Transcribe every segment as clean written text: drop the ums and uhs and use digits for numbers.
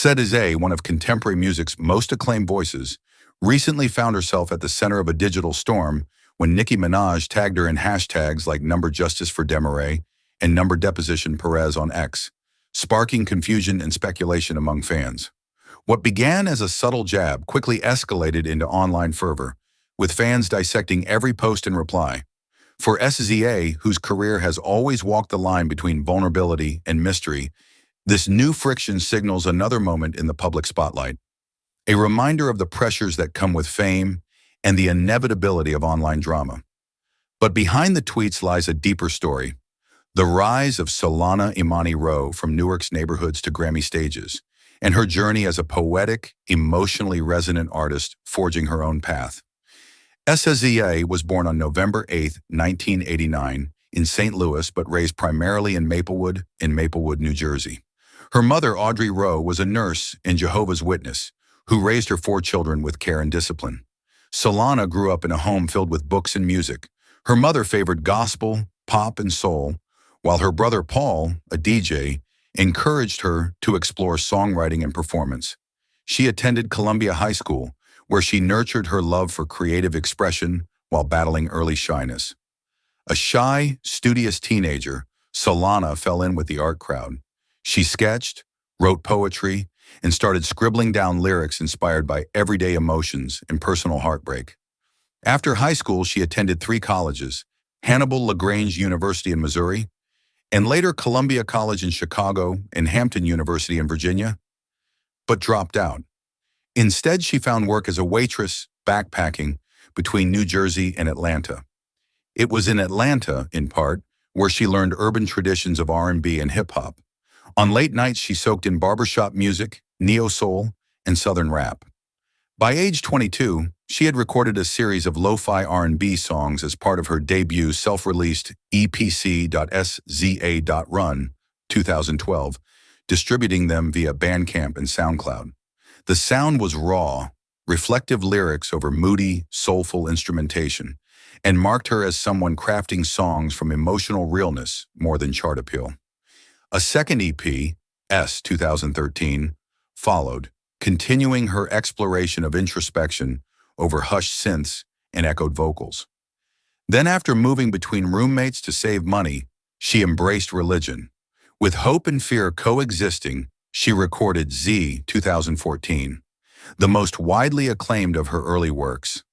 SZA, one of contemporary music's most acclaimed voices, recently found herself at the center of a digital storm when Nicki Minaj tagged her in hashtags like number justice for Demaray and number deposition Perez on X, sparking confusion and speculation among fans. What began as a subtle jab quickly escalated into online fervor, with fans dissecting every post and reply. For SZA, whose career has always walked the line between vulnerability and mystery, this new friction signals another moment in the public spotlight, a reminder of the pressures that come with fame and the inevitability of online drama. But behind the tweets lies a deeper story, the rise of Solána Imani Rowe from Newark's neighborhoods to Grammy stages, and her journey as a poetic, emotionally resonant artist forging her own path. SZA was born on November 8, 1989, in St. Louis, but raised primarily in Maplewood, New Jersey. Her mother, Audrey Rowe, was a nurse and Jehovah's Witness, who raised her 4 children with care and discipline. Solána grew up in a home filled with books and music. Her mother favored gospel, pop, and soul, while her brother Paul, a DJ, encouraged her to explore songwriting and performance. She attended Columbia High School, where she nurtured her love for creative expression while battling early shyness. A shy, studious teenager, Solána fell in with the art crowd. She sketched, wrote poetry, and started scribbling down lyrics inspired by everyday emotions and personal heartbreak. After high school, she attended 3 colleges, Hannibal LaGrange University in Missouri, and later Columbia College in Chicago and Hampton University in Virginia, but dropped out. Instead, she found work as a waitress, backpacking between New Jersey and Atlanta. It was in Atlanta, in part, where she learned urban traditions of R&B and hip-hop. On late nights, she soaked in barbershop music, neo-soul, and southern rap. By age 22, she had recorded a series of lo-fi R&B songs as part of her debut self-released EPC.SZA.Run 2012, distributing them via Bandcamp and SoundCloud. The sound was raw, reflective lyrics over moody, soulful instrumentation, and marked her as someone crafting songs from emotional realness more than chart appeal. A second EP, S 2013, followed, continuing her exploration of introspection over hushed synths and echoed vocals. Then, after moving between roommates to save money, she embraced religion. With hope and fear coexisting, she recorded Z 2014, the most widely acclaimed of her early works.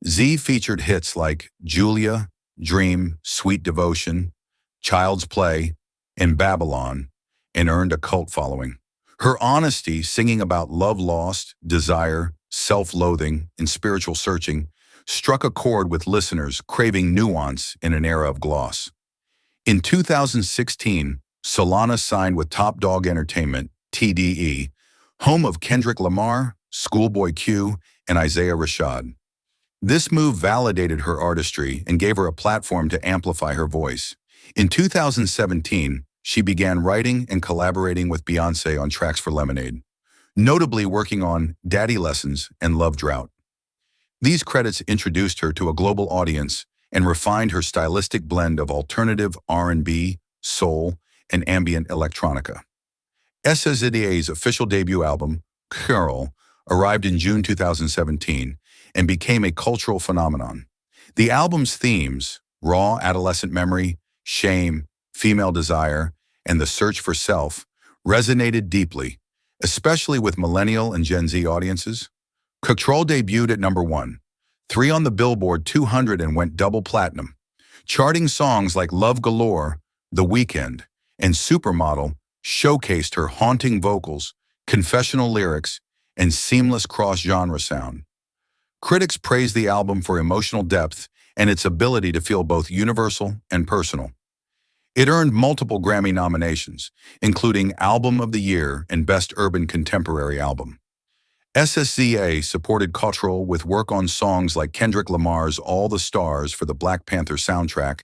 Z featured hits like Julia, Dream, Sweet Devotion, Child's Play, and Babylon, and earned a cult following. Her honesty, singing about love lost, desire, self-loathing, and spiritual searching, struck a chord with listeners craving nuance in an era of gloss. In 2016, Solána signed with Top Dog Entertainment, TDE, home of Kendrick Lamar, Schoolboy Q, and Isaiah Rashad. This move validated her artistry and gave her a platform to amplify her voice. In 2017, she began writing and collaborating with Beyoncé on tracks for Lemonade, notably working on Daddy Lessons and Love Drought. These credits introduced her to a global audience and refined her stylistic blend of alternative R&B, soul, and ambient electronica. SZA's official debut album, ctrl, arrived in June 2017 and became a cultural phenomenon. The album's themes, raw adolescent memory, shame, female desire, and the search for self, resonated deeply, especially with millennial and Gen Z audiences. ctrl debuted at number 1, 3 on the Billboard 200 and went double platinum, charting songs like Love Galore, The Weeknd, and Supermodel showcased her haunting vocals, confessional lyrics, and seamless cross-genre sound. Critics praised the album for emotional depth and its ability to feel both universal and personal. It earned multiple Grammy nominations, including Album of the Year and Best Urban Contemporary Album. SZA supported ctrl with work on songs like Kendrick Lamar's All the Stars for the Black Panther soundtrack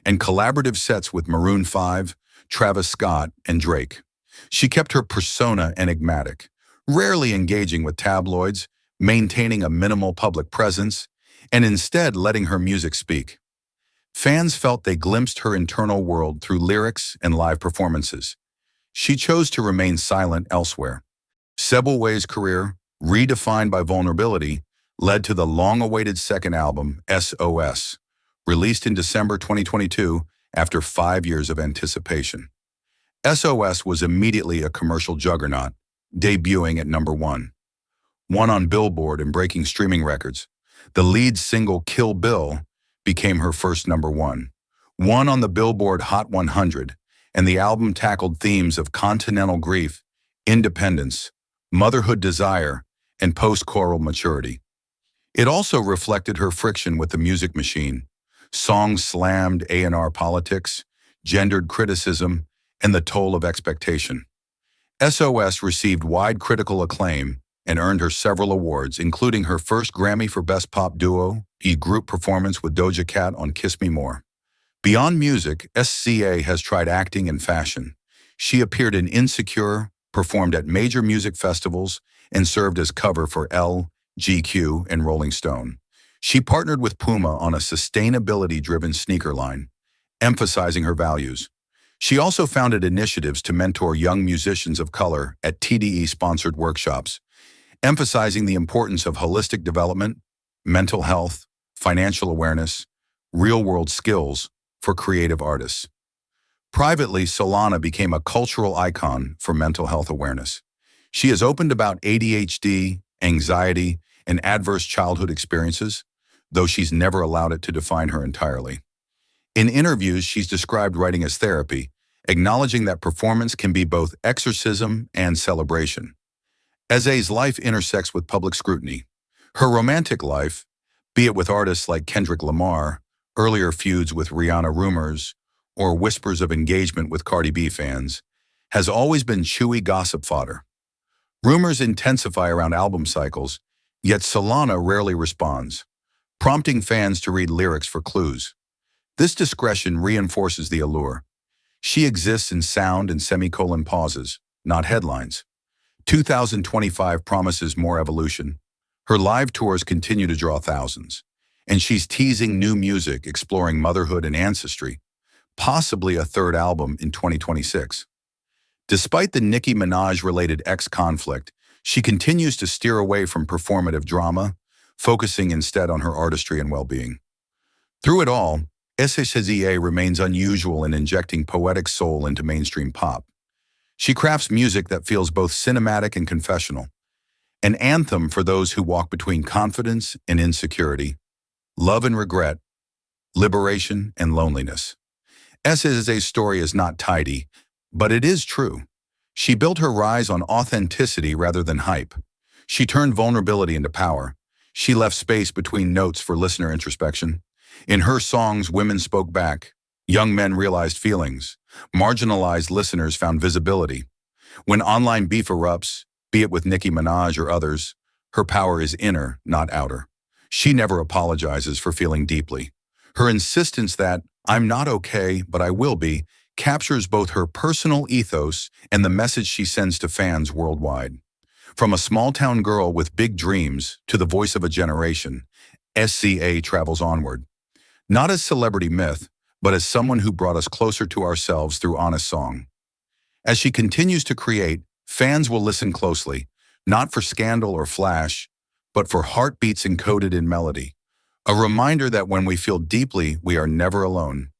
and collaborative sets with Maroon 5, Travis Scott, and Drake. She kept her persona enigmatic, rarely engaging with tabloids, maintaining a minimal public presence, and instead letting her music speak. Fans felt they glimpsed her internal world through lyrics and live performances. She chose to remain silent elsewhere, Sebelways' career, redefined by vulnerability, led to the long-awaited second album, SOS, released in December 2022 after 5 years of anticipation. SOS was immediately a commercial juggernaut, debuting at #1 on Billboard and breaking streaming records. The lead single, Kill Bill, became her first #1 on the Billboard Hot 100, and the album tackled themes of continental grief, independence, motherhood desire, and post-choral maturity. It also reflected her friction with the music machine. Songs slammed A&R politics, gendered criticism, and the toll of expectation. SOS received wide critical acclaim and earned her several awards, including her first Grammy for Best Pop Duo, a group performance with Doja Cat on Kiss Me More. Beyond music, SZA has tried acting and fashion. She appeared in Insecure, performed at major music festivals, and served as cover for Elle, GQ, and Rolling Stone. She partnered with Puma on a sustainability-driven sneaker line, emphasizing her values. She also founded initiatives to mentor young musicians of color at TDE-sponsored workshops, emphasizing the importance of holistic development, mental health, financial awareness, real-world skills for creative artists. Privately, Solána became a cultural icon for mental health awareness. She has opened about ADHD, anxiety, and adverse childhood experiences, though she's never allowed it to define her entirely. In interviews, she's described writing as therapy, acknowledging that performance can be both exorcism and celebration. SZA's life intersects with public scrutiny. Her romantic life, be it with artists like Kendrick Lamar, earlier feuds with Rihanna rumors, or whispers of engagement with Cardi B fans, has always been chewy gossip fodder. Rumors intensify around album cycles, yet Solána rarely responds, prompting fans to read lyrics for clues. This discretion reinforces the allure. She exists in sound and semicolon pauses, not headlines. 2025 promises more evolution. Her live tours continue to draw thousands, and she's teasing new music exploring motherhood and ancestry, possibly a third album in 2026. Despite the Nicki Minaj-related ex-conflict, she continues to steer away from performative drama, focusing instead on her artistry and well-being. Through it all, SZA remains unusual in injecting poetic soul into mainstream pop. She crafts music that feels both cinematic and confessional, an anthem for those who walk between confidence and insecurity, love and regret, liberation and loneliness. SZA's story is not tidy, but it is true. She built her rise on authenticity rather than hype. She turned vulnerability into power. She left space between notes for listener introspection. In her songs, women spoke back. Young men realized feelings. Marginalized listeners found visibility. When online beef erupts, be it with Nicki Minaj or others, her power is inner, not outer. She never apologizes for feeling deeply. Her insistence that, "I'm not okay, but I will be," captures both her personal ethos and the message she sends to fans worldwide. From a small-town girl with big dreams to the voice of a generation, SZA travels onward. Not as celebrity myth, but as someone who brought us closer to ourselves through honest song. As she continues to create, fans will listen closely, not for scandal or flash, but for heartbeats encoded in melody. A reminder that when we feel deeply, we are never alone.